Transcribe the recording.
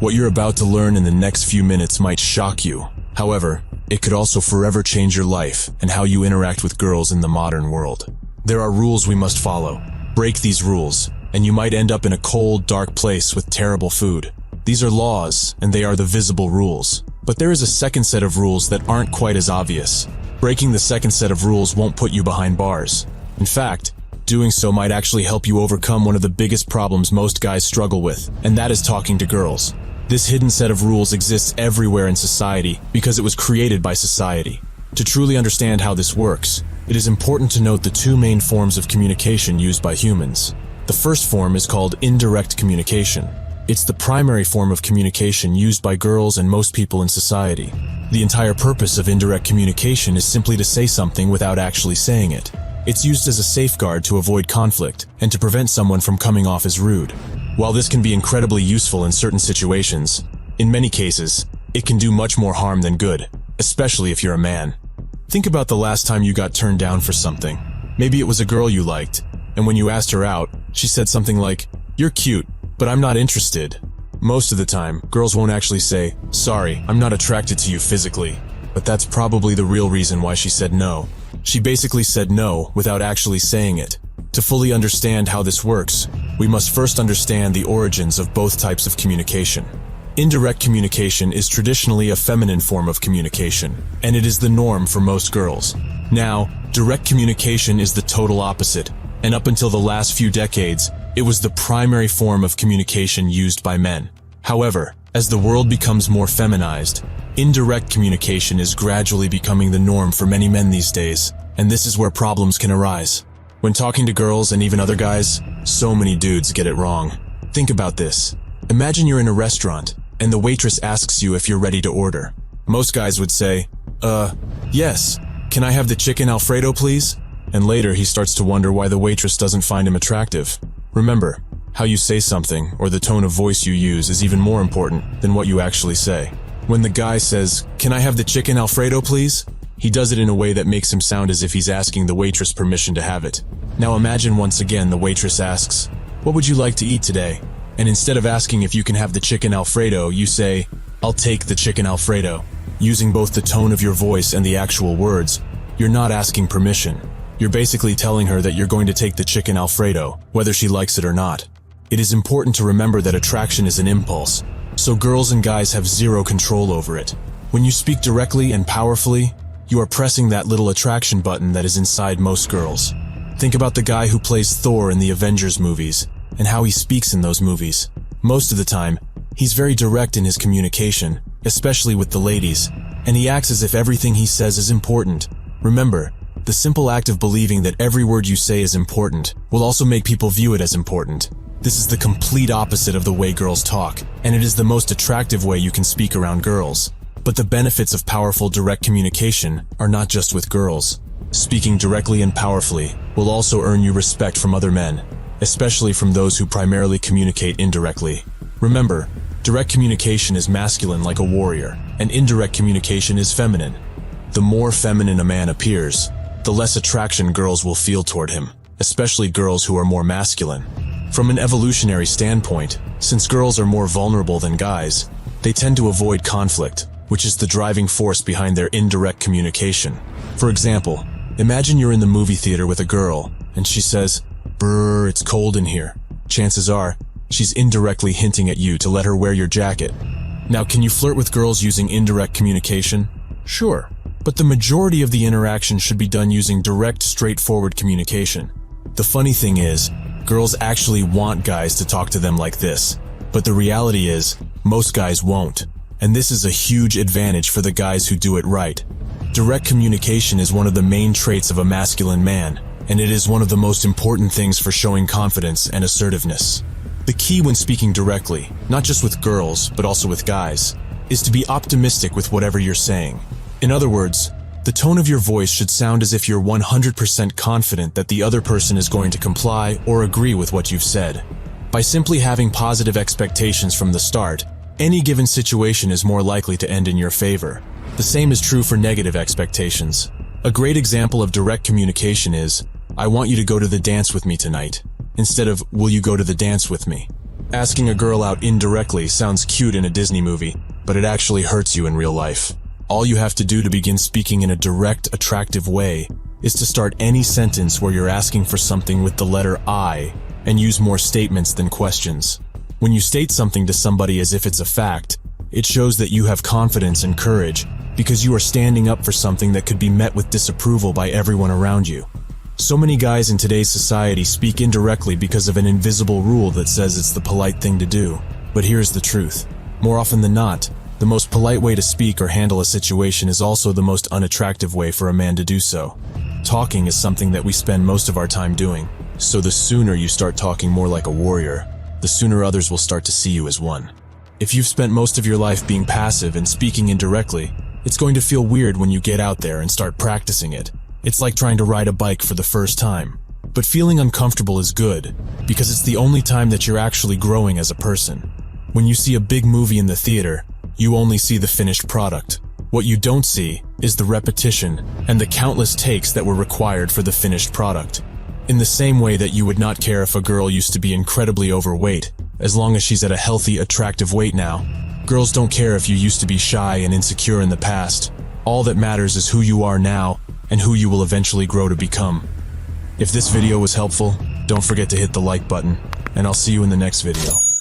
What you're about to learn in the next few minutes might shock you. However, it could also forever change your life and how you interact with girls in the modern world. There are rules we must follow. Break these rules, and you might end up in a cold, dark place with terrible food. These are laws, and they are the visible rules. But there is a second set of rules that aren't quite as obvious. Breaking the second set of rules won't put you behind bars. In fact, doing so might actually help you overcome one of the biggest problems most guys struggle with, and that is talking to girls. This hidden set of rules exists everywhere in society because it was created by society. To truly understand how this works, it is important to note the two main forms of communication used by humans. The first form is called indirect communication. It's the primary form of communication used by girls and most people in society. The entire purpose of indirect communication is simply to say something without actually saying it. It's used as a safeguard to avoid conflict and to prevent someone from coming off as rude. While this can be incredibly useful in certain situations, in many cases, it can do much more harm than good, especially if you're a man. Think about the last time you got turned down for something. Maybe it was a girl you liked, and when you asked her out, she said something like, "You're cute, but I'm not interested." Most of the time, girls won't actually say, "Sorry, I'm not attracted to you physically." But that's probably the real reason why she said no. She basically said no without actually saying it. To fully understand how this works, we must first understand the origins of both types of communication. Indirect communication is traditionally a feminine form of communication, and it is the norm for most girls. Now, direct communication is the total opposite, and up until the last few decades, it was the primary form of communication used by men. However, as the world becomes more feminized, indirect communication is gradually becoming the norm for many men these days, and this is where problems can arise. When talking to girls and even other guys, so many dudes get it wrong. Think about this. Imagine you're in a restaurant, and the waitress asks you if you're ready to order. Most guys would say, yes. Can I have the chicken Alfredo, please? And later he starts to wonder why the waitress doesn't find him attractive. Remember, how you say something or the tone of voice you use is even more important than what you actually say. When the guy says, "Can I have the chicken Alfredo, please?" he does it in a way that makes him sound as if he's asking the waitress permission to have it. Now imagine once again the waitress asks, "What would you like to eat today?" And instead of asking if you can have the chicken Alfredo, you say, "I'll take the chicken Alfredo." Using both the tone of your voice and the actual words, you're not asking permission. You're basically telling her that you're going to take the chicken Alfredo, whether she likes it or not. It is important to remember that attraction is an impulse, so girls and guys have zero control over it. When you speak directly and powerfully, you are pressing that little attraction button that is inside most girls. Think about the guy who plays Thor in the Avengers movies, and how he speaks in those movies. Most of the time, he's very direct in his communication, especially with the ladies, and he acts as if everything he says is important. Remember, the simple act of believing that every word you say is important will also make people view it as important. This is the complete opposite of the way girls talk, and it is the most attractive way you can speak around girls. But the benefits of powerful direct communication are not just with girls. Speaking directly and powerfully will also earn you respect from other men, especially from those who primarily communicate indirectly. Remember, direct communication is masculine like a warrior, and indirect communication is feminine. The more feminine a man appears, the less attraction girls will feel toward him, especially girls who are more masculine. From an evolutionary standpoint, since girls are more vulnerable than guys, they tend to avoid conflict, which is the driving force behind their indirect communication. For example, imagine you're in the movie theater with a girl, and she says, "Brr, it's cold in here." Chances are, she's indirectly hinting at you to let her wear your jacket. Now, can you flirt with girls using indirect communication? Sure, but the majority of the interaction should be done using direct, straightforward communication. The funny thing is, girls actually want guys to talk to them like this, but the reality is, most guys won't. And this is a huge advantage for the guys who do it right. Direct communication is one of the main traits of a masculine man, and it is one of the most important things for showing confidence and assertiveness. The key when speaking directly, not just with girls, but also with guys, is to be optimistic with whatever you're saying. In other words, the tone of your voice should sound as if you're 100% confident that the other person is going to comply or agree with what you've said. By simply having positive expectations from the start, any given situation is more likely to end in your favor. The same is true for negative expectations. A great example of direct communication is, "I want you to go to the dance with me tonight," instead of, "Will you go to the dance with me?" Asking a girl out indirectly sounds cute in a Disney movie, but it actually hurts you in real life. All you have to do to begin speaking in a direct, attractive way is to start any sentence where you're asking for something with the letter I and use more statements than questions. When you state something to somebody as if it's a fact, it shows that you have confidence and courage because you are standing up for something that could be met with disapproval by everyone around you. So many guys in today's society speak indirectly because of an invisible rule that says it's the polite thing to do. But here's the truth. More often than not, the most polite way to speak or handle a situation is also the most unattractive way for a man to do so. Talking is something that we spend most of our time doing. So the sooner you start talking more like a warrior, the sooner others will start to see you as one. If you've spent most of your life being passive and speaking indirectly, it's going to feel weird when you get out there and start practicing it. It's like trying to ride a bike for the first time. But feeling uncomfortable is good, because it's the only time that you're actually growing as a person. When you see a big movie in the theater, you only see the finished product. What you don't see is the repetition and the countless takes that were required for the finished product. In the same way that you would not care if a girl used to be incredibly overweight, as long as she's at a healthy, attractive weight now. Girls don't care if you used to be shy and insecure in the past. All that matters is who you are now and who you will eventually grow to become. If this video was helpful, don't forget to hit the like button, and I'll see you in the next video.